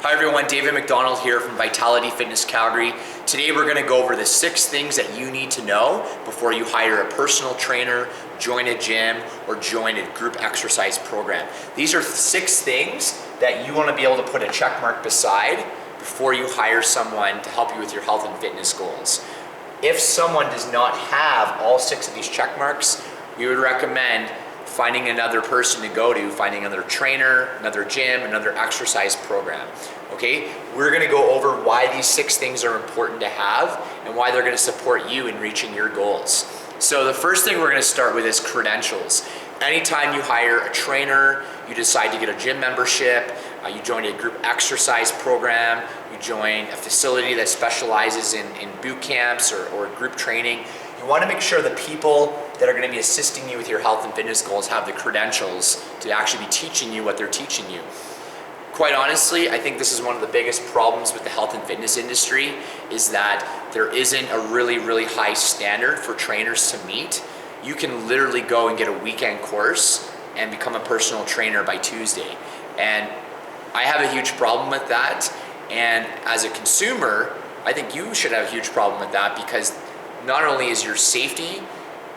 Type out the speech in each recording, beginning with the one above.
Hi everyone, David MacDonald here from Vitality Fitness Calgary. Today we're going to go over the 6 things that you need to know before you hire a personal trainer, join a gym, or join a group exercise program. These are 6 things that you want to be able to put a check mark beside before you hire someone to help you with your health and fitness goals. If someone does not have all 6 of these check marks, we would recommend finding another person to go to, finding another trainer, another gym, another exercise program. Okay, we're gonna go over why these 6 things are important to have and why they're gonna support you in reaching your goals. So the first thing we're gonna start with is credentials. Anytime you hire a trainer, you decide to get a gym membership, you join a group exercise program, you join a facility that specializes in boot camps or group training, you want to make sure the people that are going to be assisting you with your health and fitness goals have the credentials to actually be teaching you what they're teaching you. Quite honestly, I think this is one of the biggest problems with the health and fitness industry is that there isn't a really high standard for trainers to meet. You can literally go and get a weekend course and become a personal trainer by Tuesday. And I have a huge problem with that. And as a consumer, I think you should have a huge problem with that because not only is your safety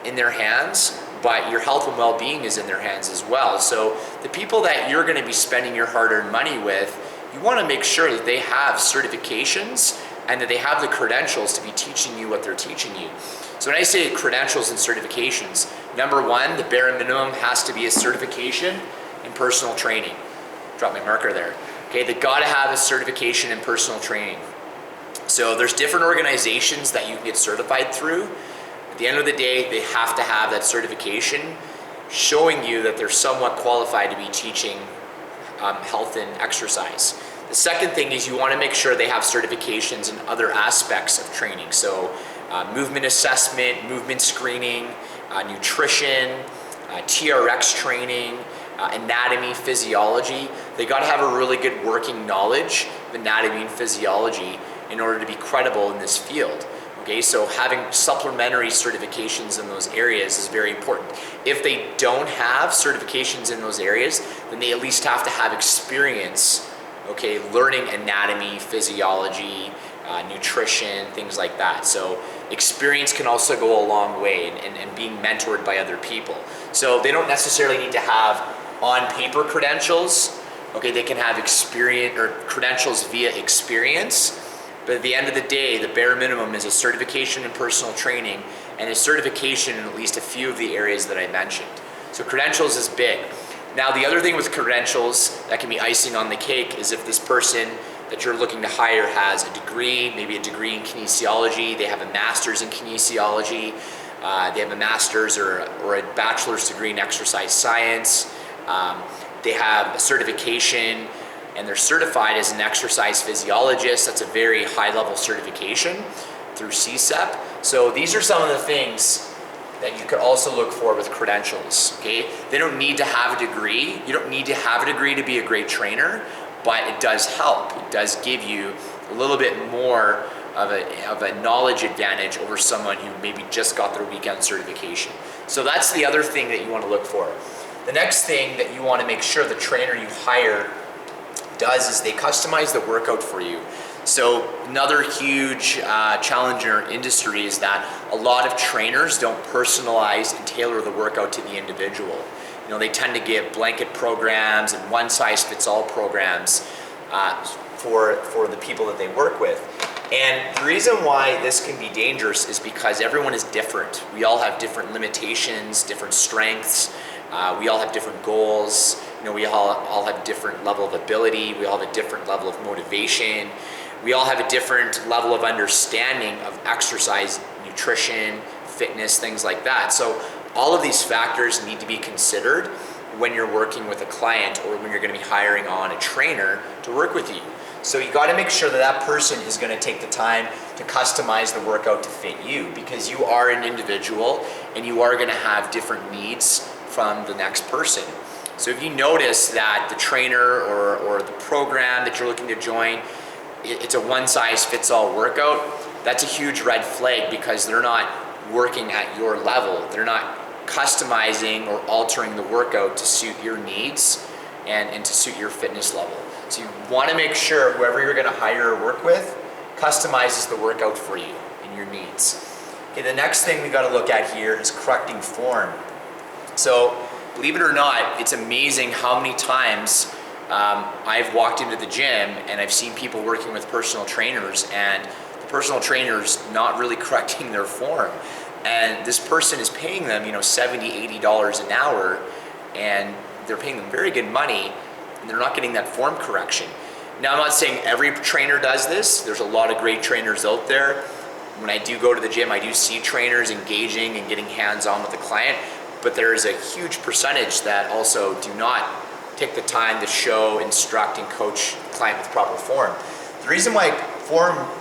in their hands, but your health and well-being is in their hands as well. So the people that you're going to be spending your hard-earned money with, you want to make sure that they have certifications and that they have the credentials to be teaching you what they're teaching you. So when I say credentials and certifications, number 1, the bare minimum has to be a certification in personal training. Drop my marker there. Okay, they got to have a certification in personal training. So there's different organizations that you can get certified through. At the end of the day, they have to have that certification showing you that they're somewhat qualified to be teaching health and exercise. The second thing is you want to make sure they have certifications in other aspects of training. So movement assessment, movement screening, nutrition, TRX training, anatomy, physiology. They got to have a really good working knowledge of anatomy and physiology in order to be credible in this field. Okay, so having supplementary certifications in those areas is very important. If they don't have certifications in those areas, then they at least have to have experience, okay, learning anatomy, physiology, nutrition, things like that. So experience can also go a long way and being mentored by other people. So they don't necessarily need to have on-paper credentials. Okay, they can have experience or credentials via experience. But at the end of the day, the bare minimum is a certification in personal training and a certification in at least a few of the areas that I mentioned. So credentials is big. Now the other thing with credentials that can be icing on the cake is if this person that you're looking to hire has a degree, maybe a degree in kinesiology, they have a master's in kinesiology, they have a master's or a bachelor's degree in exercise science, they have a certification and they're certified as an exercise physiologist. That's a very high level certification through CSEP. So these are some of the things that you could also look for with credentials, okay? They don't need to have a degree. You don't need to have a degree to be a great trainer, but it does help. It does give you a little bit more of a knowledge advantage over someone who maybe just got their weekend certification. So that's the other thing that you want to look for. The next thing that you want to make sure the trainer you hire does is they customize the workout for you. So another huge challenge in our industry is that a lot of trainers don't personalize and tailor the workout to the individual. You know, they tend to give blanket programs and one-size-fits-all programs for the people that they work with. And the reason why this can be dangerous is because everyone is different. We all have different limitations, different strengths. We all have different goals. You know, we all have a different level of ability. We all have a different level of motivation. We all have a different level of understanding of exercise, nutrition, fitness, things like that. So all of these factors need to be considered when you're working with a client or when you're going to be hiring on a trainer to work with you. So you got to make sure that that person is going to take the time to customize the workout to fit you because you are an individual and you are going to have different needs from the next person. So if you notice that the trainer or the program that you're looking to join, it's a one-size-fits-all workout, that's a huge red flag because they're not working at your level. They're not customizing or altering the workout to suit your needs and to suit your fitness level. So you want to make sure whoever you're going to hire or work with customizes the workout for you and your needs. Okay, the next thing we got to look at here is correcting form. So believe it or not, it's amazing how many times I've walked into the gym and I've seen people working with personal trainers, and the personal trainer's not really correcting their form. And this person is paying them, $70, $80 an hour, and they're paying them very good money, and they're not getting that form correction. Now, I'm not saying every trainer does this. There's a lot of great trainers out there. When I do go to the gym, I do see trainers engaging and getting hands-on with the client, but there is a huge percentage that also do not take the time to show, instruct, and coach the client with proper form. The reason why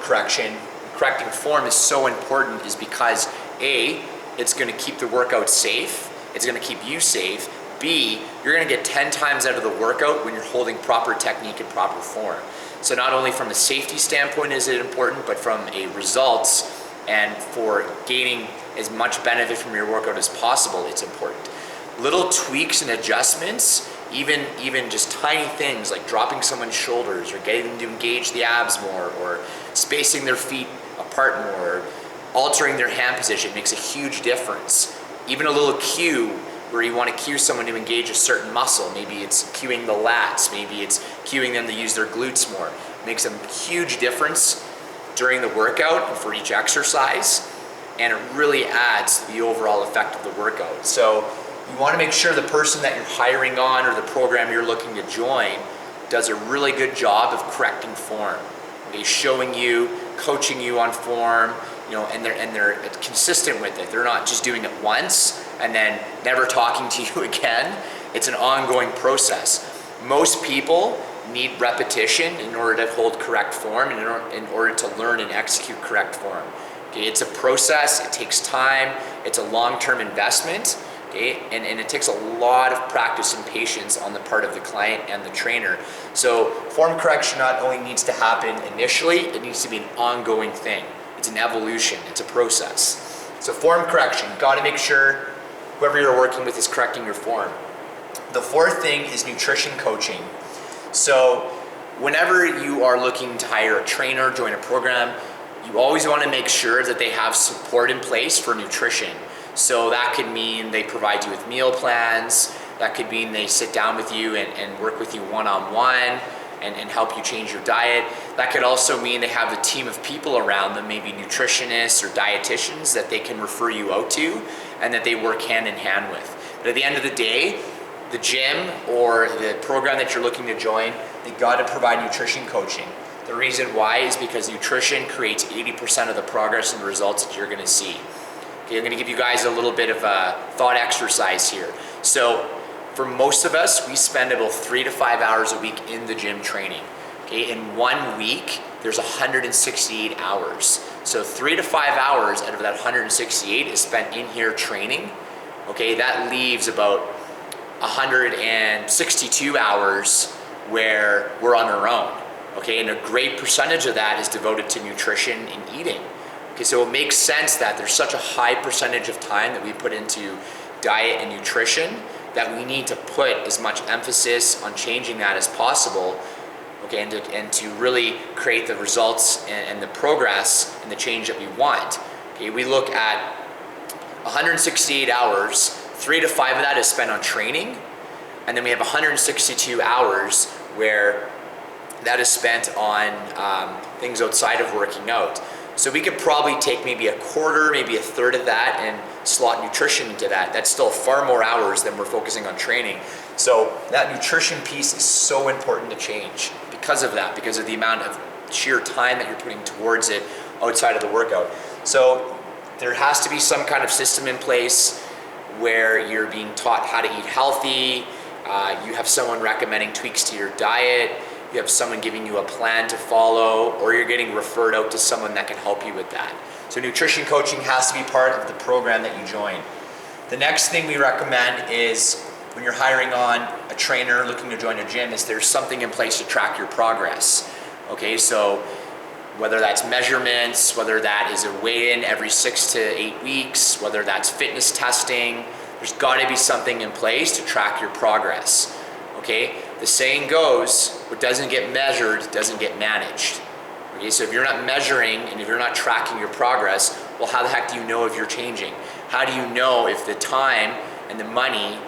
correcting form is so important is because A, it's going to keep the workout safe, it's going to keep you safe. B, you're going to get 10 times out of the workout when you're holding proper technique and proper form. So not only from a safety standpoint is it important, but from a results and for gaining as much benefit from your workout as possible, it's important. Little tweaks and adjustments, even just tiny things like dropping someone's shoulders or getting them to engage the abs more, or spacing their feet apart more, or altering their hand position makes a huge difference. Even a little cue where you want to cue someone to engage a certain muscle, maybe it's cueing the lats, maybe it's cueing them to use their glutes more, makes a huge difference during the workout and for each exercise, and it really adds to the overall effect of the workout. So you want to make sure the person that you're hiring on or the program you're looking to join does a really good job of correcting form. Okay, showing you, coaching you on form, and they're consistent with it. They're not just doing it once and then never talking to you again. It's an ongoing process. Most people need repetition in order to hold correct form and in order to learn and execute correct form. Okay, it's a process, it takes time, it's a long-term investment, okay, and it takes a lot of practice and patience on the part of the client and the trainer. So form correction not only needs to happen initially, it needs to be an ongoing thing. It's an evolution, it's a process. So form correction, got to make sure whoever you're working with is correcting your form. The fourth thing is nutrition coaching. So whenever you are looking to hire a trainer, join a program, you always want to make sure that they have support in place for nutrition. So that could mean they provide you with meal plans, that could mean they sit down with you and work with you one-on-one and help you change your diet. That could also mean they have a team of people around them, maybe nutritionists or dietitians that they can refer you out to and that they work hand in hand with. But at the end of the day, the gym or the program that you're looking to join, they got to provide nutrition coaching. The reason why is because nutrition creates 80% of the progress and results that you're going to see. Okay, I'm going to give you guys a little bit of a thought exercise here. So for most of us, we spend about 3 to 5 hours a week in the gym training. Okay, in 1 week, there's 168 hours. So 3 to 5 hours out of that 168 is spent in here training. Okay, that leaves about 162 hours where we're on our own. Okay, and a great percentage of that is devoted to nutrition and eating. Okay, so it makes sense that there's such a high percentage of time that we put into diet and nutrition that we need to put as much emphasis on changing that as possible, okay, and to really create the results and the progress and the change that we want. Okay, we look at 168 hours, 3 to 5 of that is spent on training, and then we have 162 hours where that is spent on things outside of working out. So we could probably take maybe a quarter, maybe a third of that and slot nutrition into that. That's still far more hours than we're focusing on training. So that nutrition piece is so important to change because of that, because of the amount of sheer time that you're putting towards it outside of the workout. So there has to be some kind of system in place where you're being taught how to eat healthy, you have someone recommending tweaks to your diet, you have someone giving you a plan to follow, or you're getting referred out to someone that can help you with that. So nutrition coaching has to be part of the program that you join. The next thing we recommend is when you're hiring on a trainer looking to join a gym is there's something in place to track your progress. Okay, so whether that's measurements, whether that is a weigh-in every 6 to 8 weeks, whether that's fitness testing, there's got to be something in place to track your progress. Okay, The saying goes, what doesn't get measured doesn't get managed. Okay, so if you're not measuring and if you're not tracking your progress, well, how the heck do you know if you're changing? How do you know if the time and the money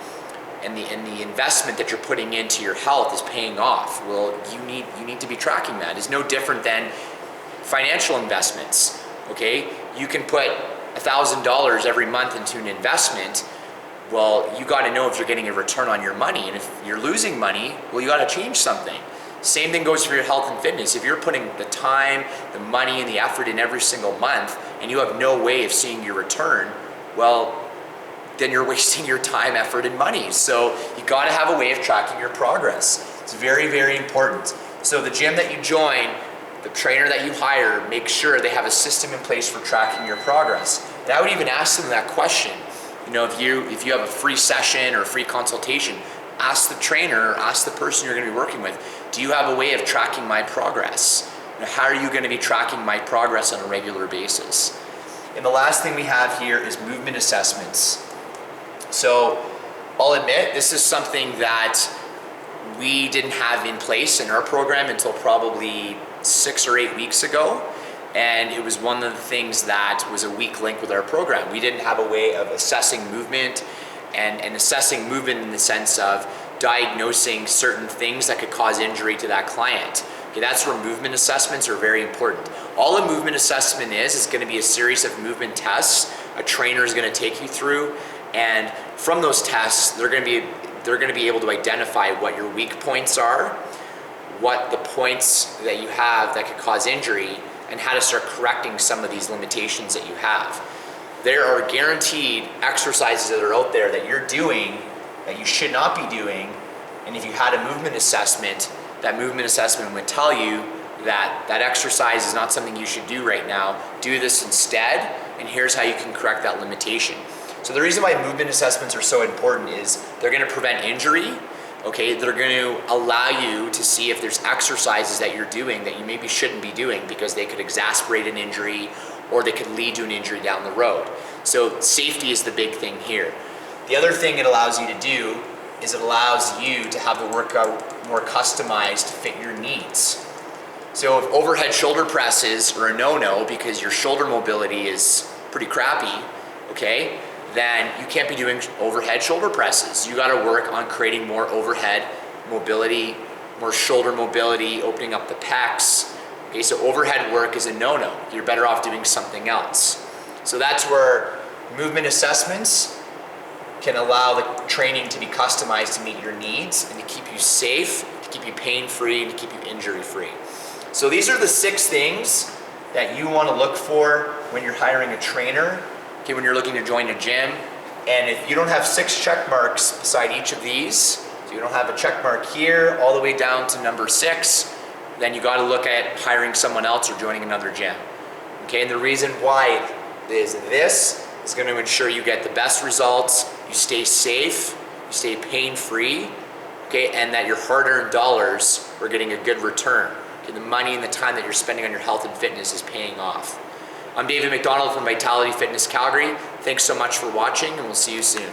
and the investment that you're putting into your health is paying off? Well, you need to be tracking that. It's no different than financial investments. Okay, you can put $1,000 every month into an investment. Well, you got to know if you're getting a return on your money, and if you're losing money, well, you got to change something. Same thing goes for your health and fitness. If you're putting the time, the money, and the effort in every single month, and you have no way of seeing your return, well, then you're wasting your time, effort, and money. So you got to have a way of tracking your progress. It's very, very important. So the gym that you join, the trainer that you hire, make sure they have a system in place for tracking your progress. And I would even ask them that question. You know, if you have a free session or a free consultation, ask the trainer or ask the person you're going to be working with, do you have a way of tracking my progress? You know, how are you going to be tracking my progress on a regular basis? And the last thing we have here is movement assessments. So I'll admit, this is something that we didn't have in place in our program until probably 6 or 8 weeks ago. And it was one of the things that was a weak link with our program. We didn't have a way of assessing movement and assessing movement in the sense of diagnosing certain things that could cause injury to that client. Okay, that's where movement assessments are very important. All a movement assessment is going to be a series of movement tests a trainer is going to take you through, and from those tests, they're going to be able to identify what your weak points are, what the points that you have that could cause injury, and how to start correcting some of these limitations that you have. There are guaranteed exercises that are out there that you're doing that you should not be doing, and if you had a movement assessment, that movement assessment would tell you that that exercise is not something you should do right now. Do this instead, and here's how you can correct that limitation. So the reason why movement assessments are so important is they're going to prevent injury. Okay, they're going to allow you to see if there's exercises that you're doing that you maybe shouldn't be doing because they could exacerbate an injury or they could lead to an injury down the road. So safety is the big thing here. The other thing it allows you to do is it allows you to have the workout more customized to fit your needs. So if overhead shoulder presses are a no-no because your shoulder mobility is pretty crappy, okay, then you can't be doing overhead shoulder presses. You gotta work on creating more overhead mobility, more shoulder mobility, opening up the pecs. Okay, so overhead work is a no-no. You're better off doing something else. So that's where movement assessments can allow the training to be customized to meet your needs and to keep you safe, to keep you pain-free, and to keep you injury-free. So these are the 6 things that you wanna look for when you're hiring a trainer, okay, when you're looking to join a gym. And if you don't have 6 check marks beside each of these, so you don't have a check mark here all the way down to number 6, then you gotta look at hiring someone else or joining another gym. Okay, and the reason why is this is gonna ensure you get the best results, you stay safe, you stay pain-free, okay, and that your hard-earned dollars are getting a good return. Okay, the money and the time that you're spending on your health and fitness is paying off. I'm David MacDonald from Vitality Fitness Calgary. Thanks so much for watching, and we'll see you soon.